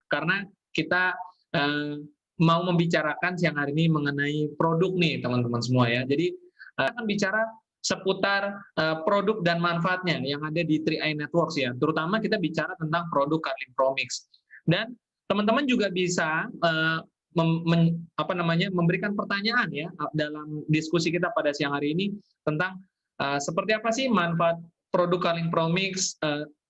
karena kita mau membicarakan siang hari ini mengenai produk nih teman-teman semua ya. Jadi akan bicara seputar produk dan manfaatnya yang ada di 3i Networks ya. Terutama kita bicara tentang produk Carling Promix. Dan teman-teman juga bisa memberikan pertanyaan ya dalam diskusi kita pada siang hari ini tentang seperti apa sih manfaat produk Carling Promix,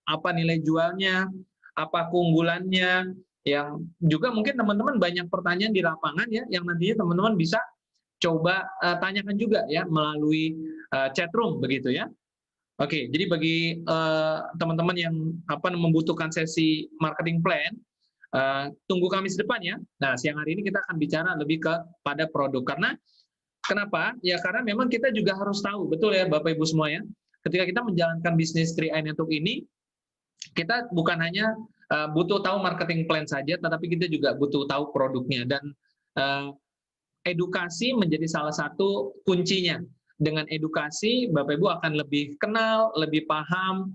apa nilai jualnya, apa keunggulannya, yang juga mungkin teman-teman banyak pertanyaan di lapangan ya, yang nantinya teman-teman bisa coba tanyakan juga ya melalui chatroom begitu ya. Oke, jadi bagi teman-teman yang membutuhkan sesi marketing plan, tunggu Kamis depan ya. Nah, siang hari ini kita akan bicara lebih kepada produk. Karena kenapa? Ya karena memang kita juga harus tahu, betul ya Bapak Ibu semua ya. Ketika kita menjalankan bisnis 3i Network ini, kita bukan hanya butuh tahu marketing plan saja, tetapi kita juga butuh tahu produknya. Dan edukasi menjadi salah satu kuncinya. Dengan edukasi, Bapak Ibu akan lebih kenal, lebih paham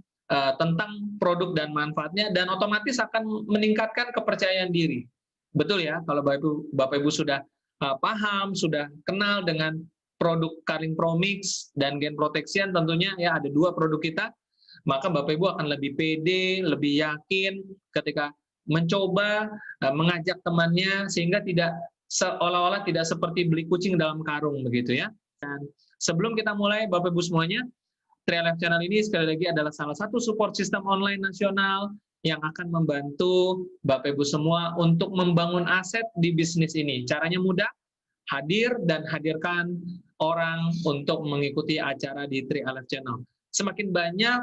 tentang produk dan manfaatnya, dan otomatis akan meningkatkan kepercayaan diri. Betul ya, kalau Bapak Ibu sudah paham, sudah kenal dengan produk Carling Promix dan Gain Protection, tentunya ya ada dua produk kita, maka Bapak Ibu akan lebih pede, lebih yakin ketika mencoba mengajak temannya, sehingga tidak seolah-olah tidak seperti beli kucing dalam karung begitu ya. Dan sebelum kita mulai Bapak Ibu semuanya, 3i Live Channel ini sekali lagi adalah salah satu support sistem online nasional yang akan membantu Bapak Ibu semua untuk membangun aset di bisnis ini. Caranya mudah, hadir dan hadirkan orang untuk mengikuti acara di 3i Live Channel. Semakin banyak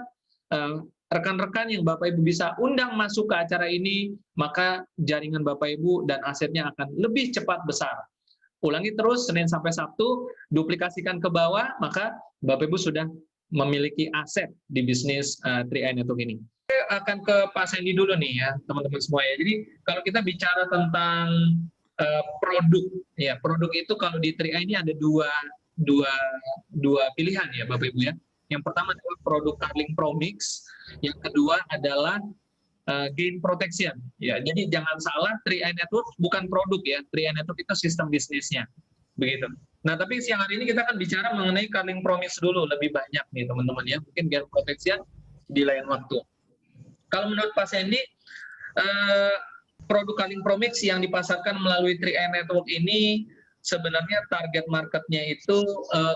rekan-rekan yang Bapak Ibu bisa undang masuk ke acara ini, maka jaringan Bapak Ibu dan asetnya akan lebih cepat besar. Ulangi terus Senin sampai Sabtu, duplikasikan ke bawah, maka Bapak Ibu sudah memiliki aset di bisnis 3i Network ini. Saya akan ke Pak Sandy dulu nih ya, teman-teman semua ya. Jadi kalau kita bicara tentang produk, ya produk itu kalau di 3i ini ada dua pilihan ya Bapak Ibu ya. Yang pertama adalah produk Carling Promix, yang kedua adalah Gain Protection. Ya, jadi jangan salah, 3i Network bukan produk ya, 3i Network itu sistem bisnisnya, begitu. Nah, tapi siang hari ini kita akan bicara mengenai Carling Promix dulu lebih banyak nih teman-teman ya, mungkin Gain Protection di lain waktu. Kalau menurut Pak Sandy, produk Carling Promix yang dipasarkan melalui 3i Network ini sebenarnya target marketnya itu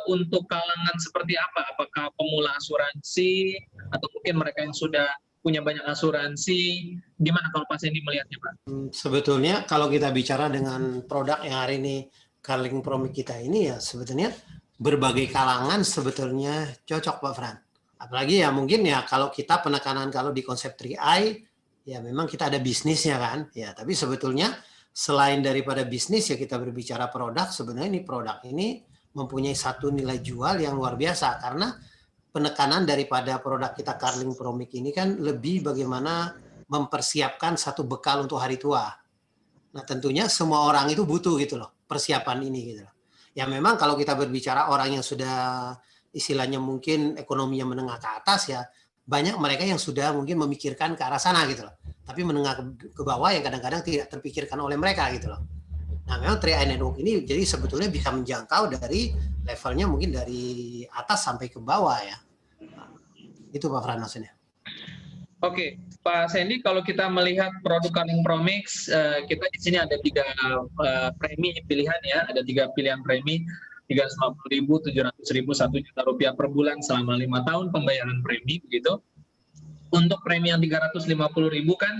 untuk kalangan seperti apa? Apakah pemula asuransi atau mungkin mereka yang sudah punya banyak asuransi? Gimana kalau Pak Sandy melihatnya, Pak? Sebetulnya kalau kita bicara dengan produk yang hari ini Carling Promix kita ini ya sebetulnya berbagai kalangan sebetulnya cocok Pak Fran. Apalagi ya mungkin ya kalau kita penekanan kalau di konsep 3i ya memang kita ada bisnisnya kan ya, tapi sebetulnya selain daripada bisnis ya kita berbicara produk, sebenarnya ini produk ini mempunyai satu nilai jual yang luar biasa karena penekanan daripada produk kita Carling Promix ini kan lebih bagaimana mempersiapkan satu bekal untuk hari tua. Nah tentunya semua orang itu butuh gitu loh persiapan ini gitu loh. Ya memang kalau kita berbicara orang yang sudah istilahnya mungkin ekonominya menengah ke atas ya banyak mereka yang sudah mungkin memikirkan ke arah sana gitu loh. Tapi menengah ke bawah yang kadang-kadang tidak terpikirkan oleh mereka gitu loh. Nah memang 3i Network ini jadi sebetulnya bisa menjangkau dari levelnya mungkin dari atas sampai ke bawah ya. Nah, itu Pak Fran maksudnya. Oke, Pak Sandy, kalau kita melihat produk Carling Promix, kita di sini ada 3 premi pilihan ya, ada 3 pilihan premi, 350.000, 700.000, 1 juta rupiah per bulan selama 5 tahun pembayaran premi begitu. Untuk premi yang 350.000 kan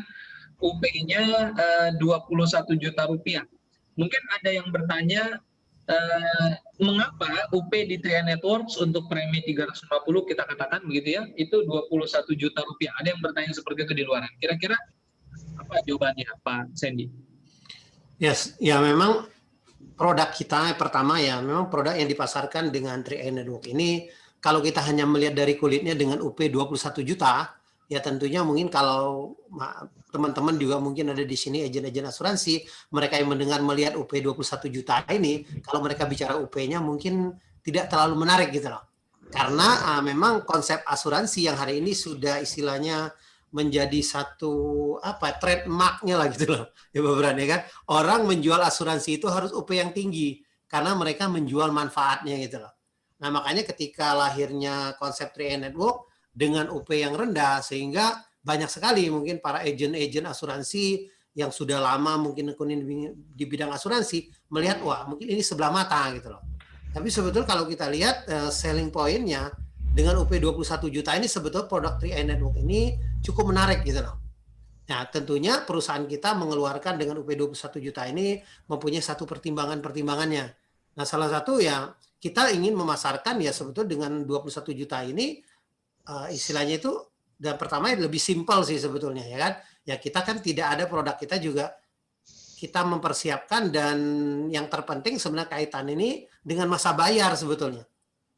UP-nya 21 juta rupiah. Mungkin ada yang bertanya mengapa UP di 3i Networks untuk premi 350 kita katakan begitu ya, itu 21 juta rupiah. Ada yang bertanya seperti itu di luaran. Kira-kira apa jawabannya Pak Sandy? Yes, ya memang produk kita pertama ya memang produk yang dipasarkan dengan 3i Network ini kalau kita hanya melihat dari kulitnya dengan UP 21 juta ya tentunya mungkin kalau teman-teman juga mungkin ada di sini agen-agen asuransi, mereka yang mendengar melihat UP 21 juta ini, kalau mereka bicara UP-nya mungkin tidak terlalu menarik gitu loh. Karena memang konsep asuransi yang hari ini sudah istilahnya menjadi satu apa trademarknya lah gitu loh ya Pak Bran ya kan, orang menjual asuransi itu harus UP yang tinggi karena mereka menjual manfaatnya gitu loh. Nah makanya ketika lahirnya konsep 3i Network dengan UP yang rendah, sehingga banyak sekali mungkin para agent-agent asuransi yang sudah lama mungkin di bidang asuransi melihat wah mungkin ini sebelah mata gitu loh. Tapi sebetulnya kalau kita lihat selling point-nya dengan UP 21 juta ini sebetulnya produk 3i Network ini cukup menarik gitu loh. Nah, tentunya perusahaan kita mengeluarkan dengan UP 21 juta ini mempunyai satu pertimbangan-pertimbangannya. Nah, salah satu ya kita ingin memasarkan ya sebetulnya dengan 21 juta ini istilahnya itu dan pertama lebih simpel sih sebetulnya ya kan. Ya kita kan tidak ada produk kita juga kita mempersiapkan dan yang terpenting sebenarnya kaitan ini dengan masa bayar sebetulnya.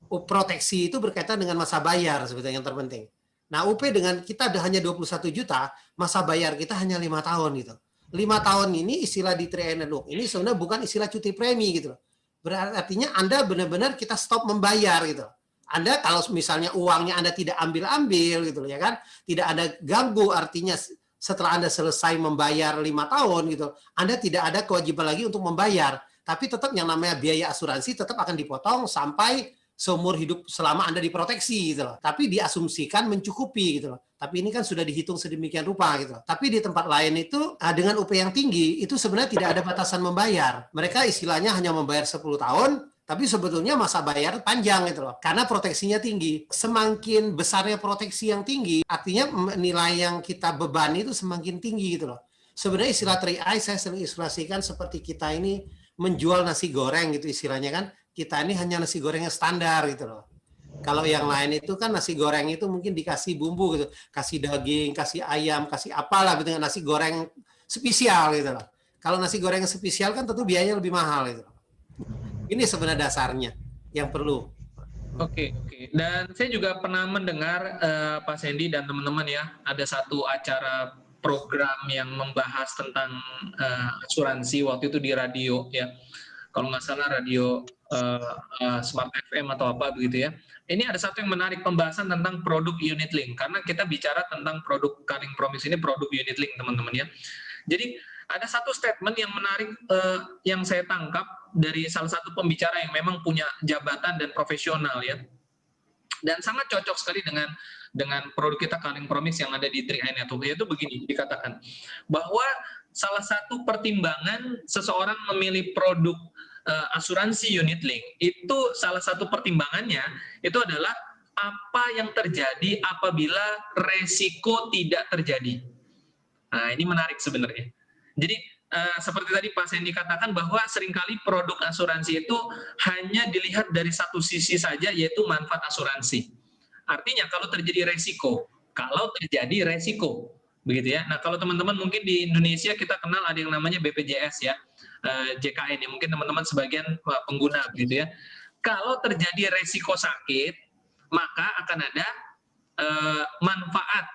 Proteksi itu berkaitan dengan masa bayar sebetulnya yang terpenting. Nah, UP dengan kita hanya 21 juta, masa bayar kita hanya 5 tahun gitu. 5 tahun ini istilah di 3i Network ini sebenarnya bukan istilah cuti premi gitu. Berarti artinya Anda benar-benar kita stop membayar gitu. Anda kalau misalnya uangnya Anda tidak ambil-ambil gitu ya kan, tidak ada ganggu artinya setelah Anda selesai membayar 5 tahun gitu, Anda tidak ada kewajiban lagi untuk membayar. Tapi tetap yang namanya biaya asuransi tetap akan dipotong sampai seumur hidup selama Anda diproteksi gitu loh. Tapi diasumsikan mencukupi gitu loh. Tapi ini kan sudah dihitung sedemikian rupa gitu loh. Tapi di tempat lain itu dengan UP yang tinggi itu sebenarnya tidak ada batasan membayar. Mereka istilahnya hanya membayar 10 tahun, tapi sebetulnya masa bayar panjang gitu loh. Karena proteksinya tinggi. Semakin besarnya proteksi yang tinggi, artinya nilai yang kita bebani itu semakin tinggi gitu loh. Sebenarnya istilah 3i saya sering ilustrasikan seperti kita ini menjual nasi goreng gitu istilahnya kan. Kita ini hanya nasi gorengnya standar gitu loh. Kalau yang lain itu kan nasi goreng itu mungkin dikasih bumbu gitu, kasih daging, kasih ayam, kasih apalah gitu, nasi goreng spesial gitu loh. Kalau nasi goreng spesial kan tentu biayanya lebih mahal gitu loh. Ini sebenarnya dasarnya yang perlu. Oke. Dan saya juga pernah mendengar Pak Sandy dan teman-teman ya, ada satu acara program yang membahas tentang asuransi waktu itu di radio ya. Kalau nggak salah radio Smart FM atau apa begitu ya. Ini ada satu yang menarik, pembahasan tentang produk unit link, karena kita bicara tentang produk Karing Promise ini produk unit link teman-teman ya. Jadi ada satu statement yang menarik yang saya tangkap dari salah satu pembicara yang memang punya jabatan dan profesional ya, dan sangat cocok sekali dengan produk kita Karing Promise yang ada di 3i Network, yaitu begini, dikatakan bahwa salah satu pertimbangan seseorang memilih produk asuransi unit link itu salah satu pertimbangannya itu adalah apa yang terjadi apabila resiko tidak terjadi. Nah, ini menarik sebenarnya. Jadi seperti tadi Pak Sandy katakan bahwa seringkali produk asuransi itu hanya dilihat dari satu sisi saja, yaitu manfaat asuransi. Artinya kalau terjadi resiko, begitu ya. Nah, kalau teman-teman mungkin di Indonesia kita kenal ada yang namanya BPJS ya, JKN ya, mungkin teman-teman sebagian pengguna begitu ya. Kalau terjadi resiko sakit, maka akan ada manfaat,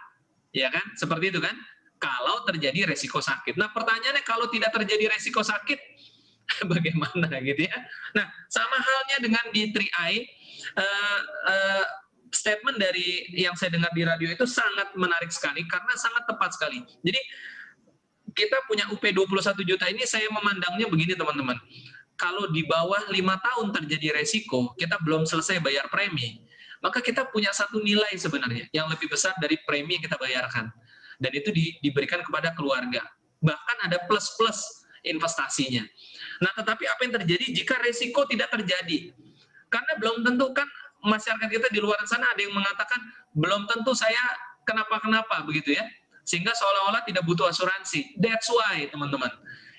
ya kan? Seperti itu kan? Kalau terjadi resiko sakit. Nah, pertanyaannya kalau tidak terjadi resiko sakit, bagaimana gitu ya? Nah, sama halnya dengan di 3i, statement dari yang saya dengar di radio itu sangat menarik sekali karena sangat tepat sekali. Jadi kita punya UP 21 juta ini saya memandangnya begini teman-teman. Kalau di bawah 5 tahun terjadi resiko, kita belum selesai bayar premi, maka kita punya satu nilai sebenarnya yang lebih besar dari premi yang kita bayarkan. Dan itu diberikan kepada keluarga. Bahkan ada plus-plus investasinya. Nah, tetapi apa yang terjadi jika resiko tidak terjadi? Karena belum tentu kan masyarakat kita di luar sana ada yang mengatakan belum tentu saya kenapa-kenapa begitu ya. Sehingga seolah-olah tidak butuh asuransi. That's why, teman-teman.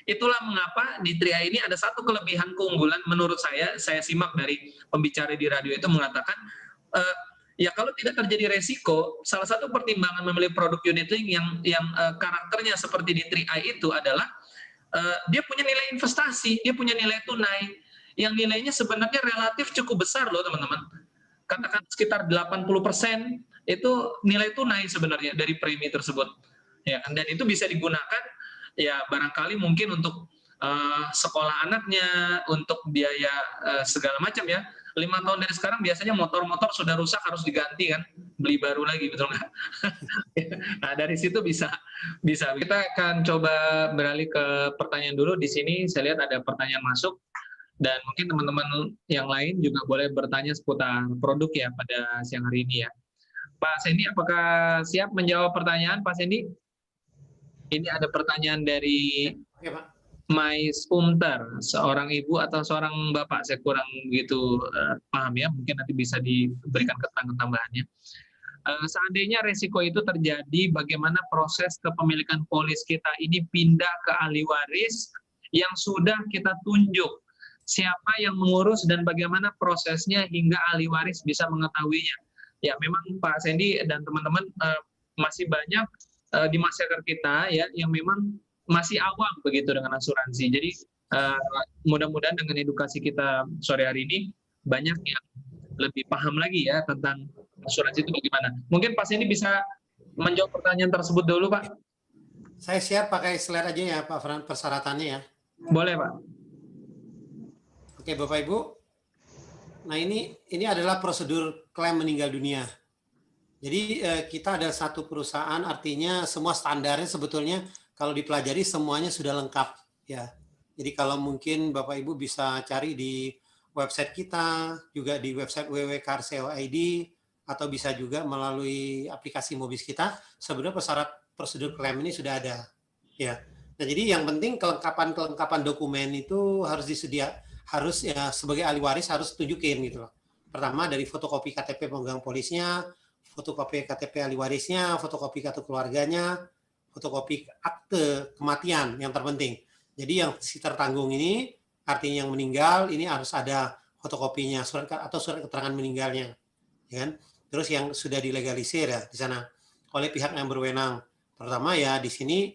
Itulah mengapa di 3i ini ada satu kelebihan keunggulan menurut saya simak dari pembicara di radio itu mengatakan ya kalau tidak terjadi resiko, salah satu pertimbangan memilih produk unit link yang karakternya seperti di 3i itu adalah dia punya nilai investasi, dia punya nilai tunai, yang nilainya sebenarnya relatif cukup besar loh teman-teman. Katakan sekitar 80% itu nilai tunai sebenarnya dari premi tersebut. Ya, dan itu bisa digunakan ya barangkali mungkin untuk sekolah anaknya, untuk biaya segala macam ya. 5 tahun dari sekarang biasanya motor-motor sudah rusak harus diganti kan, beli baru lagi, betul nggak? Nah, dari situ bisa bisa. Kita akan coba beralih ke pertanyaan dulu. Di sini saya lihat ada pertanyaan masuk dan mungkin teman-teman yang lain juga boleh bertanya seputar produk ya pada siang hari ini ya. Pak Sendi, apakah siap menjawab pertanyaan Pak Sendi? Ini ada pertanyaan dari Oke, Pak. Mais Umtar, seorang ibu atau seorang bapak, saya kurang begitu paham ya, mungkin nanti bisa diberikan keterangan tambahannya. Seandainya resiko itu terjadi, bagaimana proses kepemilikan polis kita ini pindah ke ahli waris yang sudah kita tunjuk, siapa yang mengurus dan bagaimana prosesnya hingga ahli waris bisa mengetahuinya. Ya, memang Pak Sendi dan teman-teman masih banyak di masyarakat kita ya yang memang masih awam begitu dengan asuransi. Jadi mudah-mudahan dengan edukasi kita sore hari ini banyak yang lebih paham lagi ya tentang asuransi itu bagaimana. Mungkin Pak Sendi bisa menjawab pertanyaan tersebut dulu, Pak. Saya siap pakai slide aja ya Pak Fran, persyaratannya ya. Boleh, Pak. Oke Bapak Ibu. Nah ini adalah prosedur klaim meninggal dunia. Jadi kita ada satu perusahaan, artinya semua standarnya sebetulnya kalau dipelajari semuanya sudah lengkap ya. Jadi kalau mungkin Bapak Ibu bisa cari di website kita, juga di website www.car.co.id, atau bisa juga melalui aplikasi Mobis kita, sebenarnya prosedur klaim ini sudah ada ya. Nah, jadi yang penting kelengkapan dokumen itu harus harus ya sebagai ahli waris harus tunjukin gitu loh. Pertama dari fotokopi KTP pemegang polisnya, fotokopi KTP ahli warisnya, fotokopi kartu keluarganya, fotokopi akte kematian yang terpenting. Jadi yang si tertanggung ini artinya yang meninggal ini harus ada fotokopinya, surat keterangan meninggalnya, ya kan? Terus yang sudah dilegalisir ya di sana oleh pihak yang berwenang. Pertama ya di sini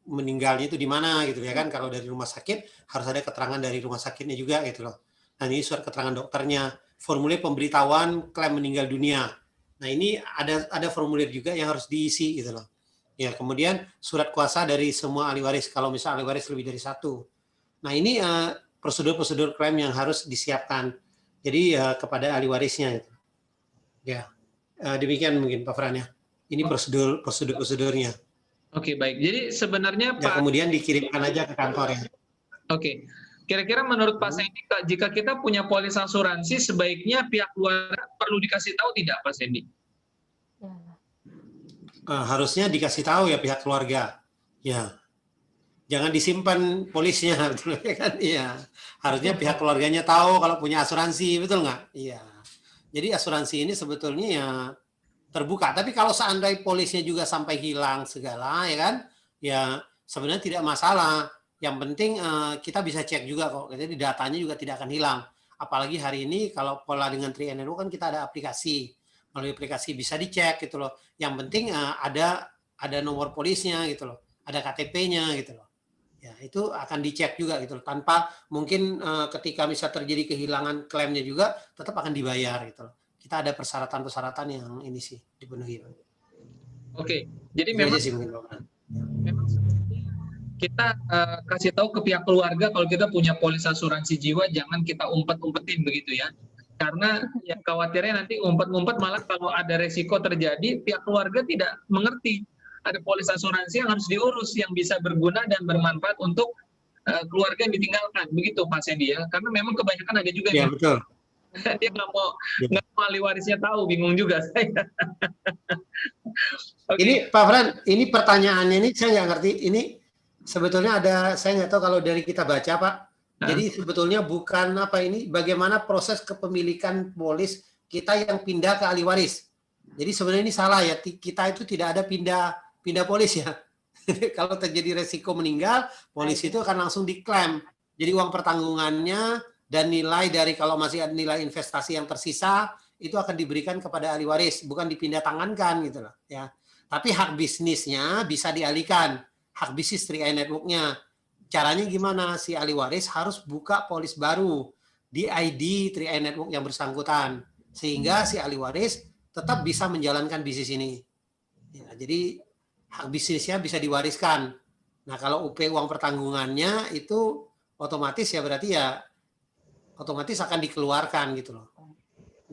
meninggalnya itu di mana gitu ya kan? Kalau dari rumah sakit harus ada keterangan dari rumah sakitnya juga gitu loh. Nah ini surat keterangan dokternya, formulir pemberitahuan klaim meninggal dunia. Nah ini ada formulir juga yang harus diisi gitu loh. Ya kemudian surat kuasa dari semua ahli waris kalau misal ahli waris lebih dari satu. Nah ini prosedur-prosedur klaim yang harus disiapkan. Jadi kepada ahli warisnya. Gitu. Ya demikian mungkin Pak Fran ya. Ini prosedurnya. Oke, baik. Jadi sebenarnya ya, Pak. Kemudian dikirimkan aja ke kantor ya. Oke. Kira-kira menurut Pak Sendi, jika kita punya polis asuransi, sebaiknya pihak keluarga perlu dikasih tahu tidak, Pak Sendi? Harusnya dikasih tahu ya pihak keluarga. Ya, jangan disimpan polisnya, betul kan? Iya. Harusnya pihak keluarganya tahu kalau punya asuransi, betul nggak? Iya. Jadi asuransi ini sebetulnya ya terbuka. Tapi kalau seandainya polisnya juga sampai hilang segala, ya kan? Ya sebenarnya tidak masalah. Yang penting kita bisa cek juga kok. Jadi datanya juga tidak akan hilang. Apalagi hari ini kalau pola dengan 3NRU kan kita ada aplikasi. Melalui aplikasi bisa dicek gitu loh. Yang penting ada nomor polisnya gitu loh. Ada KTP-nya gitu loh. Ya, itu akan dicek juga gitu loh. Tanpa mungkin ketika bisa terjadi kehilangan klaimnya juga tetap akan dibayar gitu loh. Kita ada persyaratan-persyaratan yang ini sih dipenuhi. Oke, jadi itu memang aja sih mungkin memang kita kasih tahu ke pihak keluarga kalau kita punya polis asuransi jiwa, jangan kita umpet-umpetin begitu ya. Karena yang khawatirnya nanti umpet-umpet malah kalau ada resiko terjadi, pihak keluarga tidak mengerti. Ada polis asuransi yang harus diurus, yang bisa berguna dan bermanfaat untuk keluarga yang ditinggalkan. Begitu Pak Sendi ya. Karena memang kebanyakan ada juga ya, yang betul. Dia nggak mau ahli warisnya tahu, bingung juga saya. Okay. Ini Pak Fran, ini pertanyaannya ini saya nggak ngerti. Ini sebetulnya saya nggak tahu kalau dari kita baca Pak. Jadi sebetulnya bukan apa ini, bagaimana proses kepemilikan polis kita yang pindah ke ahli waris. Jadi sebenarnya ini salah ya, kita itu tidak ada pindah polis ya. Kalau terjadi resiko meninggal, polis itu akan langsung diklaim. Jadi uang pertanggungannya dan nilai dari kalau masih ada nilai investasi yang tersisa itu akan diberikan kepada ahli waris, bukan dipindah tangankan gitu loh ya. Tapi hak bisnisnya bisa dialihkan, hak bisnis 3i Network-nya. Caranya gimana? Si ahli waris harus buka polis baru di ID 3i Network yang bersangkutan sehingga si ahli waris tetap bisa menjalankan bisnis ini. Ya, jadi hak bisnisnya bisa diwariskan. Nah kalau UP uang pertanggungannya itu otomatis ya berarti ya otomatis akan dikeluarkan gitu loh.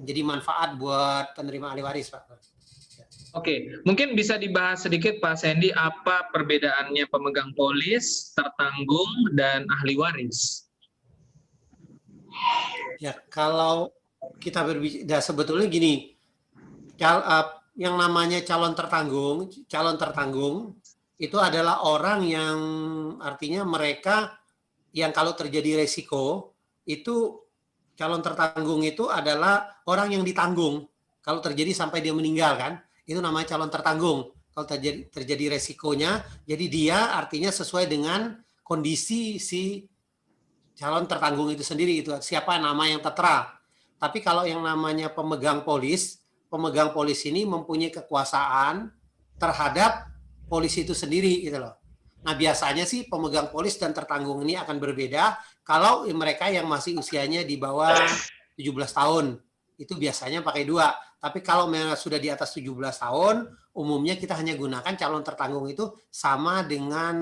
Jadi manfaat buat penerima ahli waris, Pak. Oke, mungkin bisa dibahas sedikit Pak Sandy apa perbedaannya pemegang polis, tertanggung, dan ahli waris? Ya, kalau kita berbicara sebetulnya gini, yang namanya calon tertanggung itu adalah orang yang artinya mereka yang kalau terjadi resiko itu calon tertanggung itu adalah orang yang ditanggung kalau terjadi sampai dia meninggal kan, itu namanya calon tertanggung. Kalau terjadi resikonya, jadi dia artinya sesuai dengan kondisi si calon tertanggung itu sendiri, itu siapa nama yang tertera. Tapi kalau yang namanya pemegang polis ini mempunyai kekuasaan terhadap polis itu sendiri gitu loh. Nah, biasanya sih pemegang polis dan tertanggung ini akan berbeda kalau mereka yang masih usianya di bawah 17 tahun. Itu biasanya pakai 2. Tapi kalau sudah di atas 17 tahun, umumnya kita hanya gunakan calon tertanggung itu sama dengan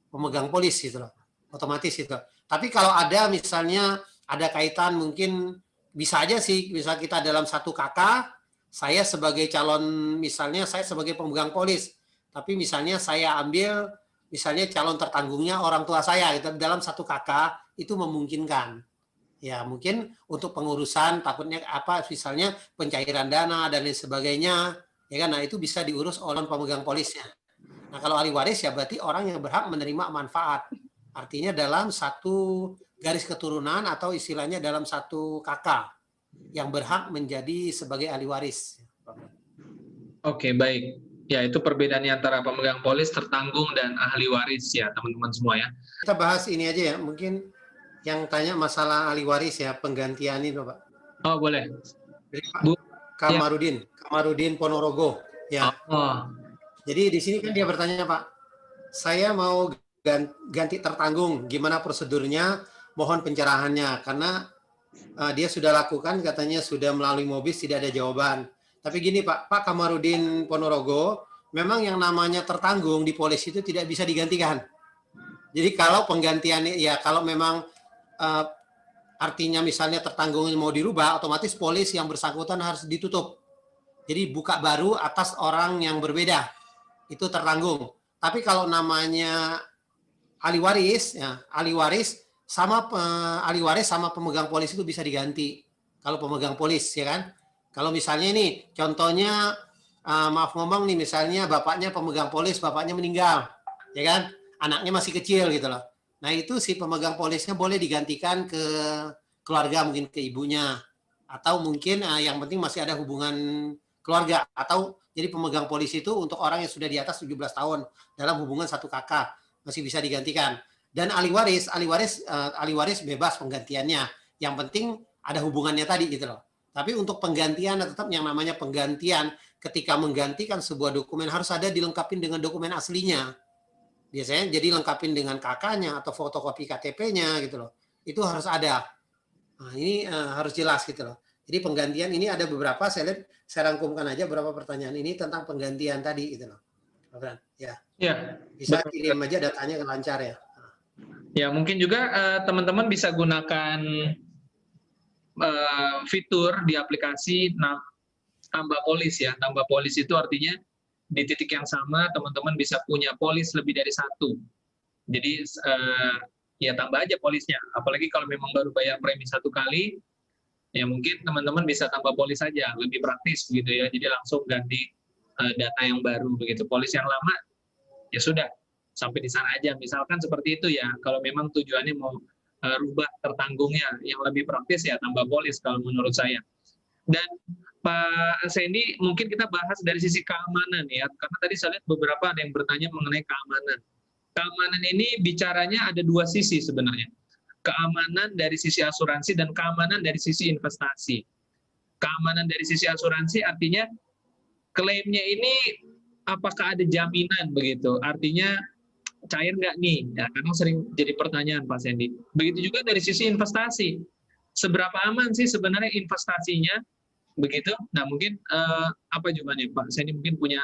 pemegang polis gitu loh. Otomatis itu. Tapi kalau ada misalnya ada kaitan mungkin bisa aja sih, misal kita dalam satu kakak, saya sebagai calon, misalnya saya sebagai pemegang polis, tapi misalnya saya ambil misalnya calon tertanggungnya orang tua saya, itu dalam satu kakak itu memungkinkan. Ya mungkin untuk pengurusan takutnya apa, misalnya pencairan dana dan lain sebagainya, ya kan? Nah itu bisa diurus oleh pemegang polisnya. Nah kalau ahli waris ya berarti orang yang berhak menerima manfaat. Artinya dalam satu garis keturunan atau istilahnya dalam satu kakak yang berhak menjadi sebagai ahli waris. Oke, baik. Ya, itu perbedaannya antara pemegang polis, tertanggung, dan ahli waris ya, teman-teman semua ya. Kita bahas ini aja ya, mungkin yang tanya masalah ahli waris ya, penggantian ini Pak. Oh, boleh. Pak Bu, Kamarudin, ya. Kamarudin Ponorogo. Ya. Oh. Jadi di sini kan dia bertanya Pak, saya mau ganti tertanggung, gimana prosedurnya? Mohon pencerahannya, karena dia sudah lakukan, katanya sudah melalui Mobis, tidak ada jawaban. Tapi gini Pak Kamarudin Ponorogo, memang yang namanya tertanggung di polis itu tidak bisa digantikan. Jadi kalau penggantiannya, ya kalau memang artinya misalnya tertanggung mau dirubah, otomatis polis yang bersangkutan harus ditutup. Jadi buka baru atas orang yang berbeda, itu tertanggung. Tapi kalau namanya ahli waris, ya ahli waris sama pemegang polis itu bisa diganti. Kalau pemegang polis, ya kan? Kalau misalnya ini, contohnya maaf ngomong nih, misalnya bapaknya pemegang polis, bapaknya meninggal, ya kan? Anaknya masih kecil gitu loh. Nah itu si pemegang polisnya boleh digantikan ke keluarga, mungkin ke ibunya, atau mungkin yang penting masih ada hubungan keluarga, atau jadi pemegang polis itu untuk orang yang sudah di atas 17 tahun dalam hubungan satu kakak masih bisa digantikan. Dan ahli waris bebas penggantiannya. Yang penting ada hubungannya tadi gitu loh. Tapi untuk penggantian tetap yang namanya penggantian, ketika menggantikan sebuah dokumen harus ada dilengkapi dengan dokumen aslinya. Biasanya jadi lengkapin dengan kakaknya atau fotokopi KTP-nya gitu loh. Itu harus ada. Nah, ini harus jelas gitu loh. Jadi penggantian ini ada beberapa, saya rangkumkan aja beberapa pertanyaan ini tentang penggantian tadi gitu loh. Ya. Ya. Bisa kirim aja datanya ke lancar ya. Ya, mungkin juga teman-teman bisa gunakan fitur di aplikasi tambah polis ya. Tambah polis itu artinya di titik yang sama teman-teman bisa punya polis lebih dari satu. Jadi ya tambah aja polisnya. Apalagi kalau memang baru bayar premi satu kali, ya mungkin teman-teman bisa tambah polis saja, lebih praktis begitu ya. Jadi langsung ganti data yang baru begitu. Polis yang lama ya sudah sampai di sana aja. Misalkan seperti itu ya. Kalau memang tujuannya mau rubah tertanggungnya, yang lebih praktis ya tambah polis kalau menurut saya. Dan Pak Sandy, mungkin kita bahas dari sisi keamanan ya, karena tadi saya lihat beberapa ada yang bertanya mengenai keamanan. Keamanan ini bicaranya ada dua sisi sebenarnya. Keamanan dari sisi asuransi dan keamanan dari sisi investasi. Keamanan dari sisi asuransi artinya klaimnya ini apakah ada jaminan begitu, artinya cair nggak nih, ya, karena sering jadi pertanyaan Pak Sandy. Begitu juga dari sisi investasi, seberapa aman sih sebenarnya investasinya, begitu. Nah mungkin apa jawabannya Pak Sandy, mungkin punya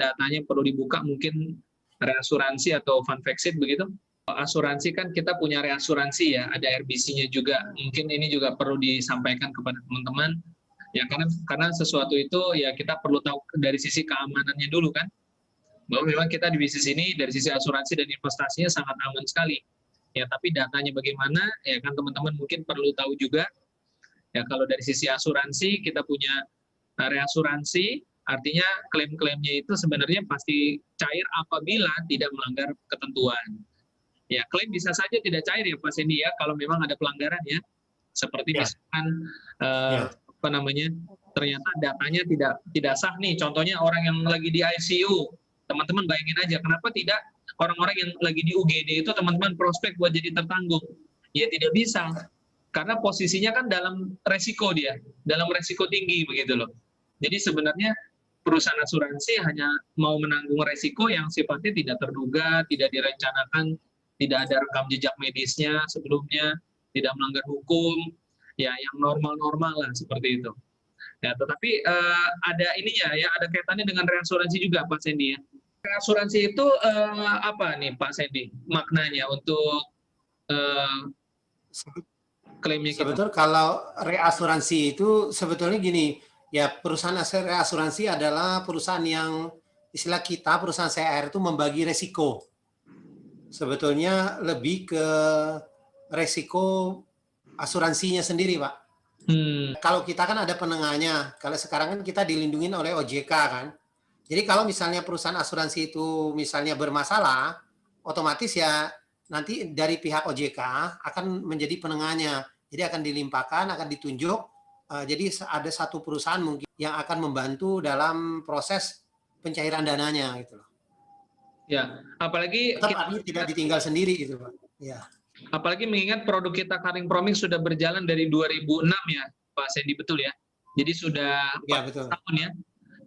datanya perlu dibuka, mungkin reasuransi atau fund exit begitu. asuransi kan kita punya reasuransi ya, ada RBC-nya juga. Mungkin ini juga perlu disampaikan kepada teman-teman ya, karena sesuatu itu ya kita perlu tahu dari sisi keamanannya dulu kan, bahwa memang kita di bisnis ini dari sisi asuransi dan investasinya sangat aman sekali ya, tapi datanya bagaimana ya kan teman-teman mungkin perlu tahu juga ya. Kalau dari sisi asuransi kita punya reasuransi, artinya klaim-klaimnya itu sebenarnya pasti cair apabila tidak melanggar ketentuan. Ya, klaim bisa saja tidak cair ya Pak Sendi ya, kalau memang ada pelanggaran ya. Seperti misalkan apa namanya, ternyata datanya tidak sah nih. Contohnya orang yang lagi di ICU, teman-teman bayangin aja, kenapa tidak orang-orang yang lagi di UGD itu teman-teman prospek buat jadi tertanggung? Ya tidak bisa, karena posisinya kan dalam resiko dia, dalam resiko tinggi begitu loh. Jadi sebenarnya perusahaan asuransi hanya mau menanggung resiko yang sifatnya tidak terduga, tidak direncanakan, tidak ada rekam jejak medisnya sebelumnya, tidak melanggar hukum, ya yang normal-normal lah seperti itu. Ya, tetapi ada ininya ya, ada kaitannya dengan reasuransi juga Pak Sendi ya. Reasuransi itu apa nih Pak Sendi maknanya untuk klaimnya kita? Sebetulnya kalau reasuransi itu sebetulnya gini, ya perusahaan reasuransi adalah perusahaan yang istilah kita, perusahaan CR itu membagi resiko. Sebetulnya lebih ke resiko asuransinya sendiri, Pak. Kalau kita kan ada penengahnya, kalau sekarang kan kita dilindungi oleh OJK kan. Jadi kalau misalnya perusahaan asuransi itu misalnya bermasalah, otomatis ya nanti dari pihak OJK akan menjadi penengahnya. Jadi akan dilimpahkan, akan ditunjuk. Jadi ada satu perusahaan mungkin yang akan membantu dalam proses pencairan dananya gitu loh. Ya, apalagi tetap tidak ditinggal sendiri gitu Pak. Ya. Apalagi mengingat produk kita Karing Promix sudah berjalan dari 2006 ya Pak Sendi, betul ya? Jadi sudah 4 tahun ya.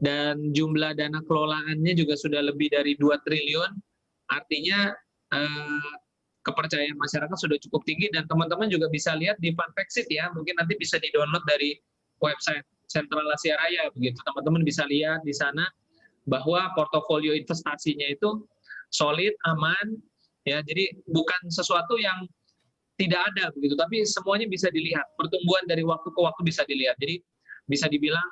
Dan jumlah dana kelolaannya juga sudah lebih dari 2 triliun. Artinya kepercayaan masyarakat sudah cukup tinggi, dan teman-teman juga bisa lihat di Funfactsit ya. Mungkin nanti bisa di-download dari website Sentral Asia Raya begitu. Teman-teman bisa lihat di sana bahwa portofolio investasinya itu solid, aman, ya. Jadi bukan sesuatu yang tidak ada begitu, tapi semuanya bisa dilihat. Pertumbuhan dari waktu ke waktu bisa dilihat. Jadi bisa dibilang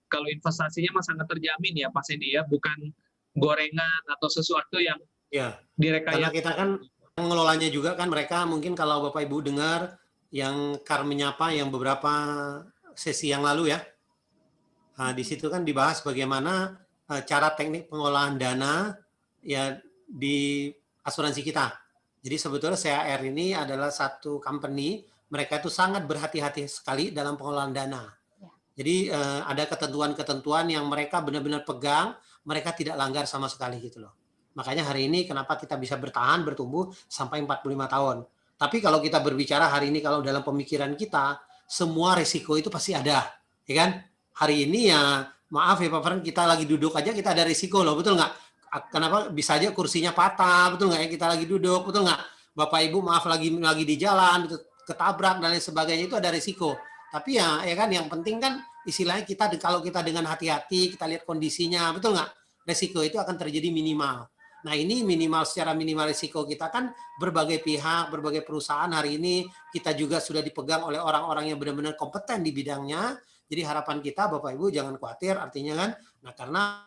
kalau investasinya mah sangat terjamin ya Pak Sendi ya, bukan gorengan atau sesuatu yang direkayasa. Karena kita kan mengelolanya juga kan, mereka mungkin kalau Bapak Ibu dengar yang Kar Menyapa yang beberapa sesi yang lalu ya. Nah, di situ kan dibahas bagaimana cara teknik pengolahan dana ya di asuransi kita. Jadi sebetulnya CAR ini adalah satu company, mereka itu sangat berhati-hati sekali dalam pengolahan dana. Jadi ada ketentuan-ketentuan yang mereka benar-benar pegang, mereka tidak langgar sama sekali gitu loh. Makanya hari ini kenapa kita bisa bertahan, bertumbuh sampai 45 tahun. Tapi kalau kita berbicara hari ini, kalau dalam pemikiran kita, semua risiko itu pasti ada. Ya kan? Hari ini ya, maaf ya Pak Fran, kita lagi duduk aja kita ada risiko loh, betul nggak? Kenapa bisa aja kursinya patah, betul nggak ya, kita lagi duduk, betul nggak? Bapak Ibu maaf lagi di jalan, ketabrak dan lain sebagainya, itu ada risiko. Tapi ya kan yang penting kan istilahnya kita kalau kita dengan hati-hati, kita lihat kondisinya, betul nggak? Risiko itu akan terjadi minimal. Nah ini minimal, secara minimal risiko kita kan berbagai pihak, berbagai perusahaan hari ini kita juga sudah dipegang oleh orang-orang yang benar-benar kompeten di bidangnya. Jadi harapan kita Bapak Ibu jangan khawatir, artinya kan, nah karena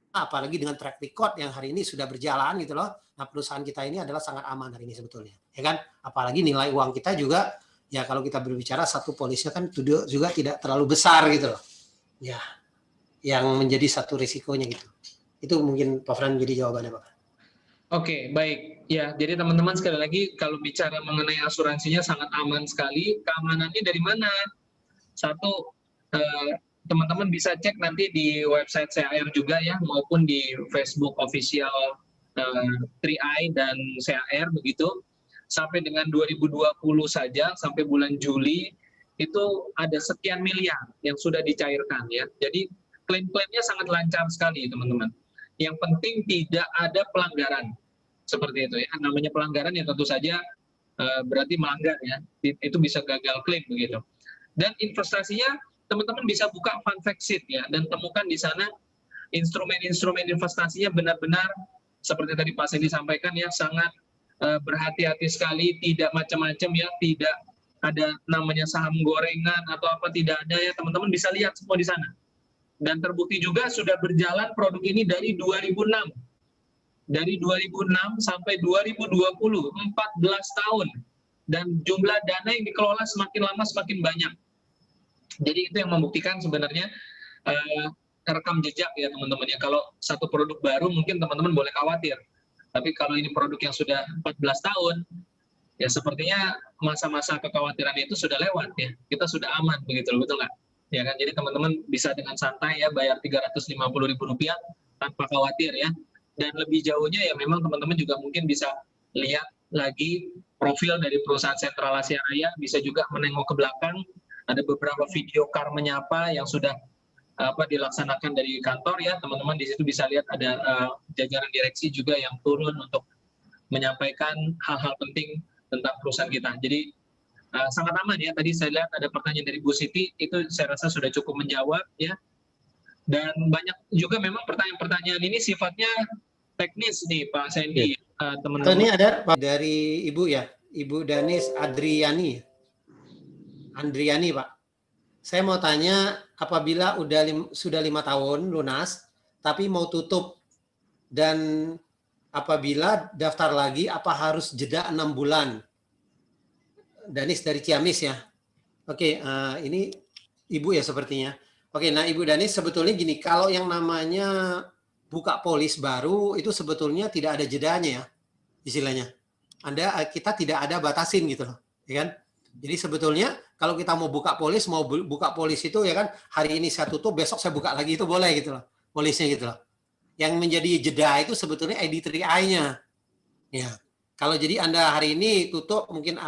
apalagi dengan track record yang hari ini sudah berjalan gitu loh, nah perusahaan kita ini adalah sangat aman hari ini sebetulnya, ya kan? Apalagi nilai uang kita juga, ya kalau kita berbicara satu polisnya kan juga tidak terlalu besar gitu loh, ya, yang menjadi satu risikonya gitu. Itu mungkin Pak Fran jadi jawabannya Pak. Oke, baik. Ya, jadi teman-teman sekali lagi kalau bicara mengenai asuransinya sangat aman sekali. Keamanannya dari mana? Satu, teman-teman bisa cek nanti di website CAR juga ya, maupun di Facebook official 3i dan CAR begitu. Sampai dengan 2020 saja, sampai bulan Juli, itu ada sekian miliar yang sudah dicairkan ya. Jadi klaim-klaimnya sangat lancar sekali teman-teman. Yang penting tidak ada pelanggaran. Seperti itu ya. Namanya pelanggaran ya tentu saja berarti melanggar ya. Itu bisa gagal klaim begitu. Dan investasinya teman-teman bisa buka Funfactsit ya, dan temukan di sana instrumen-instrumen investasinya benar-benar seperti tadi Pak Sendi sampaikan ya, sangat berhati-hati sekali, tidak macam-macam ya, tidak ada namanya saham gorengan atau apa, tidak ada ya, teman-teman bisa lihat semua di sana. Dan terbukti juga sudah berjalan produk ini dari 2006. Dari 2006 sampai 2020, 14 tahun. Dan jumlah dana yang dikelola semakin lama semakin banyak. Jadi itu yang membuktikan sebenarnya rekam jejak ya teman-teman ya. Kalau satu produk baru mungkin teman-teman boleh khawatir. Tapi kalau ini produk yang sudah 14 tahun, ya sepertinya masa-masa kekhawatiran itu sudah lewat ya. Kita sudah aman begitu, betul nggak? Ya kan, jadi teman-teman bisa dengan santai ya bayar Rp350.000 tanpa khawatir ya. Dan lebih jauhnya ya memang teman-teman juga mungkin bisa lihat lagi profil dari perusahaan Sentral Asia Raya, bisa juga menengok ke belakang, ada beberapa video car menyapa yang sudah dilaksanakan dari kantor ya, teman-teman di situ bisa lihat ada jajaran direksi juga yang turun untuk menyampaikan hal-hal penting tentang perusahaan kita. Jadi sangat aman ya. Tadi saya lihat ada pertanyaan dari Bu Siti, itu saya rasa sudah cukup menjawab ya. Dan banyak juga memang pertanyaan-pertanyaan ini sifatnya teknis nih Pak Sandy, teman-teman. Ini ada dari Ibu ya, Ibu Danis Andriani Pak. Saya mau tanya, apabila sudah 5 tahun lunas, tapi mau tutup, dan apabila daftar lagi, apa harus jeda 6 bulan? Danis dari Ciamis ya. Oke, ini Ibu ya sepertinya. Oke, nah Ibu Danis, sebetulnya gini, kalau yang namanya buka polis baru, itu sebetulnya tidak ada jedanya ya, istilahnya. Kita tidak ada batasin gitu loh, ya kan? Jadi sebetulnya kalau kita mau buka polis itu ya kan, hari ini saya tutup, besok saya buka lagi, itu boleh gitu loh, polisnya gitu loh. Yang menjadi jeda itu sebetulnya ID3I-nya. Ya. Kalau jadi Anda hari ini tutup mungkin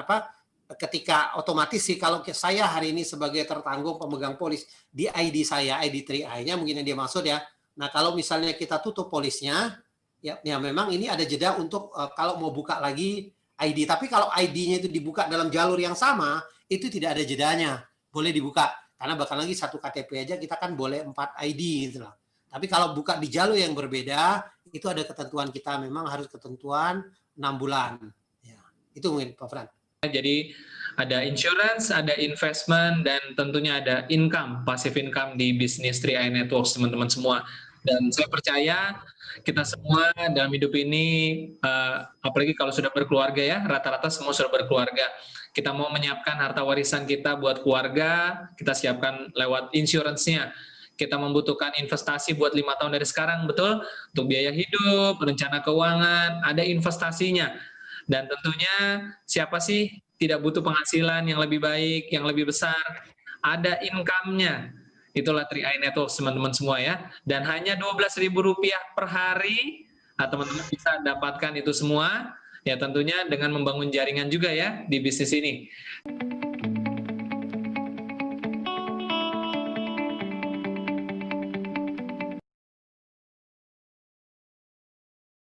ketika otomatis sih, kalau saya hari ini sebagai tertanggung pemegang polis di ID saya, ID3I-nya mungkin yang dia maksud ya. Nah, kalau misalnya kita tutup polisnya, ya memang ini ada jeda untuk kalau mau buka lagi ID. Tapi kalau ID-nya itu dibuka dalam jalur yang sama, itu tidak ada jedanya. Boleh dibuka. Karena bahkan lagi satu KTP aja kita kan boleh 4 ID gitu loh. Tapi kalau buka di jalur yang berbeda, itu ada ketentuan kita, memang harus ketentuan 6 bulan. Ya, itu mungkin Pak Fran. Jadi ada insurance, ada investment, dan tentunya ada income, passive income di bisnis 3i Networks teman-teman semua. Dan saya percaya kita semua dalam hidup ini, apalagi kalau sudah berkeluarga ya, rata-rata semua sudah berkeluarga. Kita mau menyiapkan harta warisan kita buat keluarga, kita siapkan lewat insurance-nya. Kita membutuhkan investasi buat 5 tahun dari sekarang, betul? Untuk biaya hidup, rencana keuangan, ada investasinya. Dan tentunya siapa sih tidak butuh penghasilan yang lebih baik, yang lebih besar? Ada income-nya. Itulah 3i Networks teman-teman semua ya. Dan hanya Rp12.000 per hari, teman-teman bisa dapatkan itu semua. Ya tentunya dengan membangun jaringan juga ya di bisnis ini.